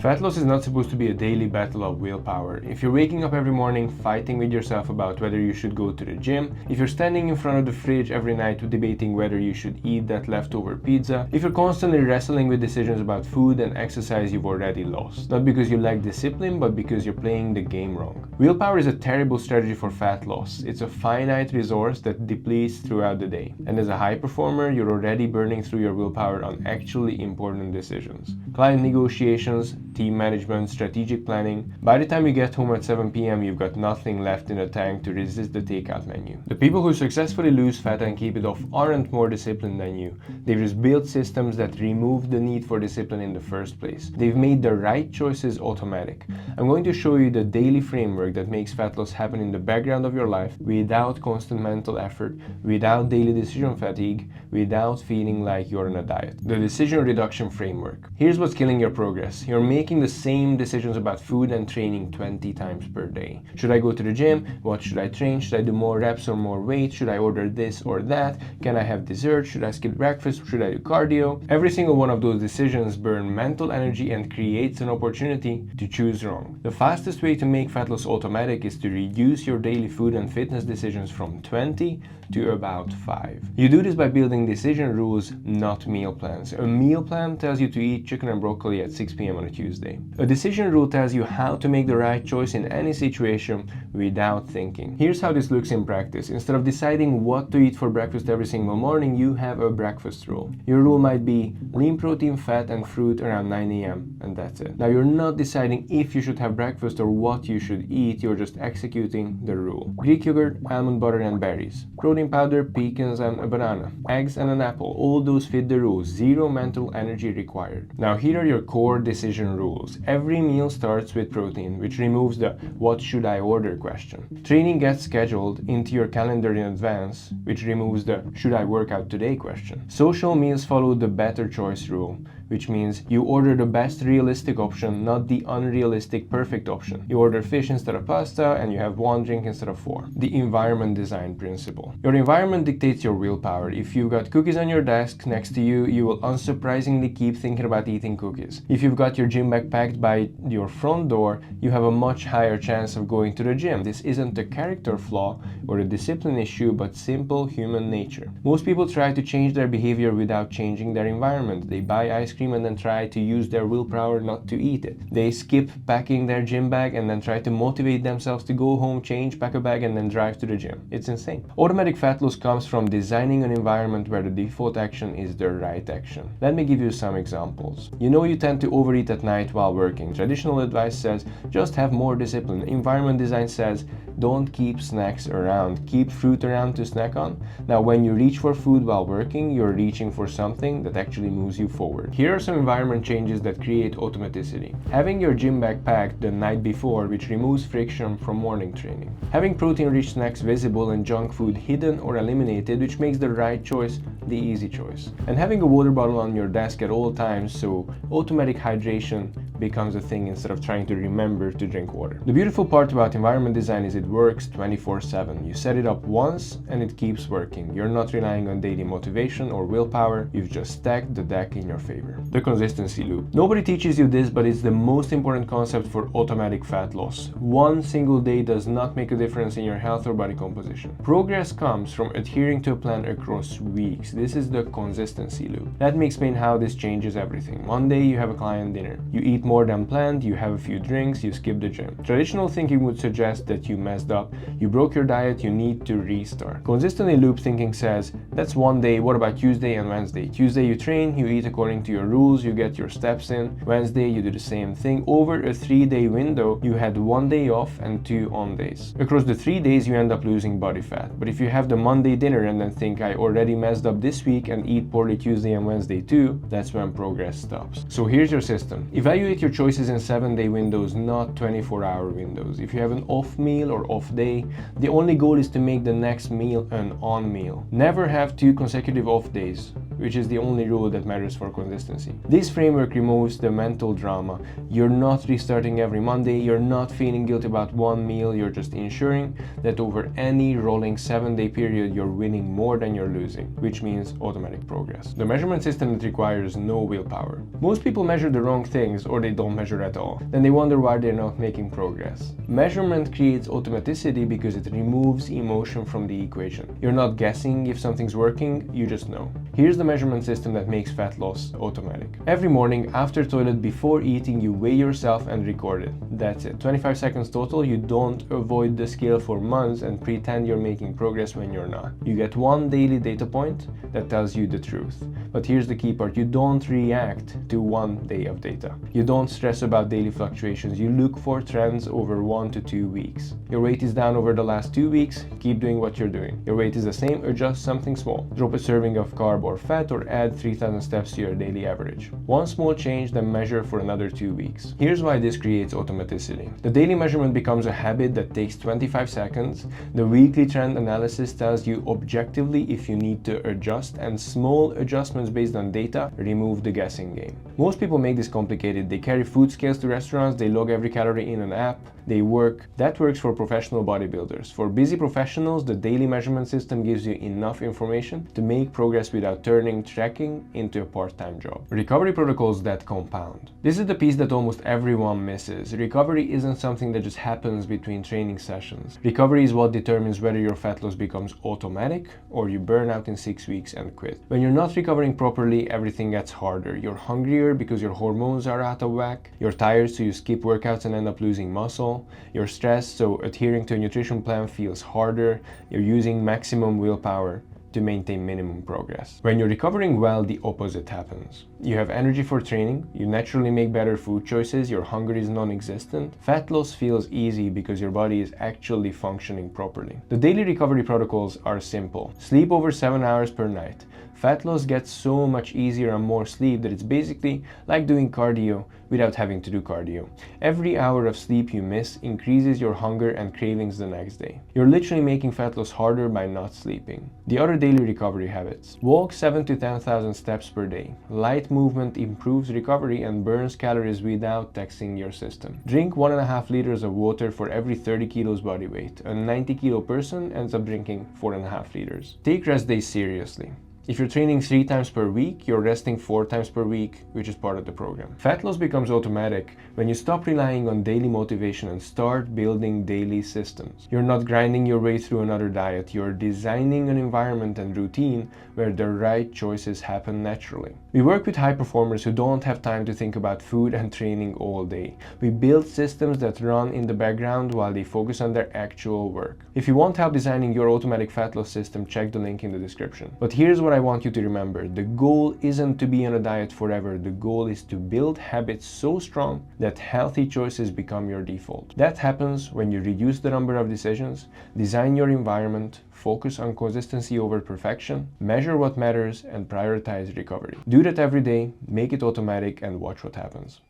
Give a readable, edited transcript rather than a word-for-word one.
Fat loss is not supposed to be a daily battle of willpower. If you're waking up every morning fighting with yourself about whether you should go to the gym, if you're standing in front of the fridge every night debating whether you should eat that leftover pizza, if you're constantly wrestling with decisions about food and exercise you've already lost. Not because you lack discipline, but because you're playing the game wrong. Willpower is a terrible strategy for fat loss. It's a finite resource that depletes throughout the day. And as a high performer, you're already burning through your willpower on actually important decisions. Client negotiations, team management, strategic planning. By the time you get home at 7 p.m., you've got nothing left in the tank to resist the takeout menu. The people who successfully lose fat and keep it off aren't more disciplined than you. They've just built systems that remove the need for discipline in the first place. They've made the right choices automatic. I'm going to show you the daily framework that makes fat loss happen in the background of your life without constant mental effort, without daily decision fatigue, without feeling like you're on a diet. The decision reduction framework. Here's what's killing your progress. You're making the same decisions about food and training 20 times per day. Should I go to the gym? What should I train? Should I do more reps or more weight? Should I order this or that? Can I have dessert? Should I skip breakfast? Should I do cardio? Every single one of those decisions burn mental energy and creates an opportunity to choose wrong. The fastest way to make fat loss automatic is to reduce your daily food and fitness decisions from 20 to about 5. You do this by building decision rules, not meal plans. A meal plan tells you to eat chicken and broccoli at 6 p.m. on a Tuesday. A decision rule tells you how to make the right choice in any situation without thinking. Here's how this looks in practice. Instead of deciding what to eat for breakfast every single morning, you have a breakfast rule. Your rule might be lean protein, fat, and fruit around 9 a.m. and that's it. Now you're not deciding if you should have breakfast or what you should eat, you're just executing the rule. Greek yogurt, almond butter, and berries. Protein powder, pecans, and a banana. Eggs and an apple. All those fit the rules. Zero mental energy required. Now here are your core decision rules. Every meal starts with protein, which removes the what should I order question. Training gets scheduled into your calendar in advance, which removes the should I work out today question. Social meals follow the better choice rule, which means you order the best realistic option, not the unrealistic perfect option. You order fish instead of pasta and you have one drink instead of 4. The environment design principle. Your environment dictates your willpower. If you've got cookies on your desk next to you, you will unsurprisingly keep thinking about eating cookies. If you've got your gym bag packed by your front door, you have a much higher chance of going to the gym. This isn't a character flaw or a discipline issue, but simple human nature. Most people try to change their behavior without changing their environment. They buy ice cream and then try to use their willpower not to eat it. They skip packing their gym bag and then try to motivate themselves to go home, change, pack a bag, and then drive to the gym. It's insane. Automatic fat loss comes from designing an environment where the default action is the right action. Let me give you some examples. You know you tend to overeat at night while working. Traditional advice says just have more discipline. Environment design says don't keep snacks around. Keep fruit around to snack on. Now when you reach for food while working, you're reaching for something that actually moves you forward. Here are some environment changes that create automaticity. Having your gym bag packed the night before, which removes friction from morning training. Having protein-rich snacks visible and junk food hidden or eliminated, which makes the right choice the easy choice. And having a water bottle on your desk at all times, so automatic hydration becomes a thing instead of trying to remember to drink water. The beautiful part about environment design is it works 24/7. You set it up once and it keeps working. You're not relying on daily motivation or willpower. You've just stacked the deck in your favor. The consistency loop. Nobody teaches you this, but it's the most important concept for automatic fat loss. One single day does not make a difference in your health or body composition. Progress comes from adhering to a plan across weeks. This is the consistency loop. Let me explain how this changes everything. One day you have a client dinner. You eat more than planned, you have a few drinks, you skip the gym. Traditional thinking would suggest that you messed up, you broke your diet, you need to restart. Consistently loop thinking says, that's one day, what about Tuesday and Wednesday? Tuesday you train, you eat according to your rules, you get your steps in. Wednesday you do the same thing. Over a 3-day window, you had 1 day off and 2 on days. Across the 3 days you end up losing body fat. But if you have the Monday dinner and then think I already messed up this week and eat poorly Tuesday and Wednesday too, that's when progress stops. So here's your system. Evaluate your choices in 7-day windows, not 24-hour windows. If you have an off meal or off day, the only goal is to make the next meal an on meal. Never have 2 consecutive off days. which is the only rule that matters for consistency. This framework removes the mental drama. You're not restarting every Monday, you're not feeling guilty about one meal, you're just ensuring that over any rolling 7-day period you're winning more than you're losing, which means automatic progress. The measurement system that requires no willpower. Most people measure the wrong things, or they don't measure at all. Then they wonder why they're not making progress. Measurement creates automaticity because it removes emotion from the equation. You're not guessing if something's working, you just know. Here's the measurement system that makes fat loss automatic. Every morning after toilet, before eating, you weigh yourself and record it. That's it. 25 seconds total. You don't avoid the scale for months and pretend you're making progress when you're not. You get one daily data point that tells you the truth. But here's the key part. You don't react to one day of data. You don't stress about daily fluctuations. You look for trends over 1 to 2 weeks. Your weight is down over the last 2 weeks. Keep doing what you're doing. Your weight is the same, adjust something small. Drop a serving of carb or fat, or add 3,000 steps to your daily average. One small change, then measure for another 2 weeks. Here's why this creates automaticity. The daily measurement becomes a habit that takes 25 seconds. The weekly trend analysis tells you objectively if you need to adjust, and small adjustments based on data remove the guessing game. Most people make this complicated. They carry food scales to restaurants, they log every calorie in an app, they work. That works for professional bodybuilders. For busy professionals, the daily measurement system gives you enough information to make progress without turning tracking into a part-time job. Recovery protocols that compound. This is the piece that almost everyone misses. Recovery isn't something that just happens between training sessions. Recovery is what determines whether your fat loss becomes automatic or you burn out in 6 weeks and quit. When you're not recovering properly, everything gets harder. You're hungrier because your hormones are out of whack. You're tired, so you skip workouts and end up losing muscle. You're stressed, so adhering to a nutrition plan feels harder. You're using maximum willpower to maintain minimum progress. When you're recovering well, the opposite happens. You have energy for training, you naturally make better food choices, your hunger is non-existent. Fat loss feels easy because your body is actually functioning properly. The daily recovery protocols are simple. Sleep over 7 hours per night. Fat loss gets so much easier on more sleep that it's basically like doing cardio without having to do cardio. Every hour of sleep you miss increases your hunger and cravings the next day. You're literally making fat loss harder by not sleeping. The other daily recovery habits. Walk 7 to 10,000 steps per day. Light movement improves recovery and burns calories without taxing your system. Drink 1.5 liters of water for every 30 kilos body weight. A 90 kilo person ends up drinking 4.5 liters. Take rest days seriously. If you're training 3 times per week, you're resting 4 times per week, which is part of the program. Fat loss becomes automatic when you stop relying on daily motivation and start building daily systems. You're not grinding your way through another diet, you're designing an environment and routine where the right choices happen naturally. We work with high performers who don't have time to think about food and training all day. We build systems that run in the background while they focus on their actual work. If you want help designing your automatic fat loss system, check the link in the description. But here's what I want you to remember. The goal isn't to be on a diet forever. The goal is to build habits so strong that healthy choices become your default. That happens when you reduce the number of decisions, design your environment, focus on consistency over perfection, measure what matters, and prioritize recovery. Do that every day, make it automatic, and watch what happens.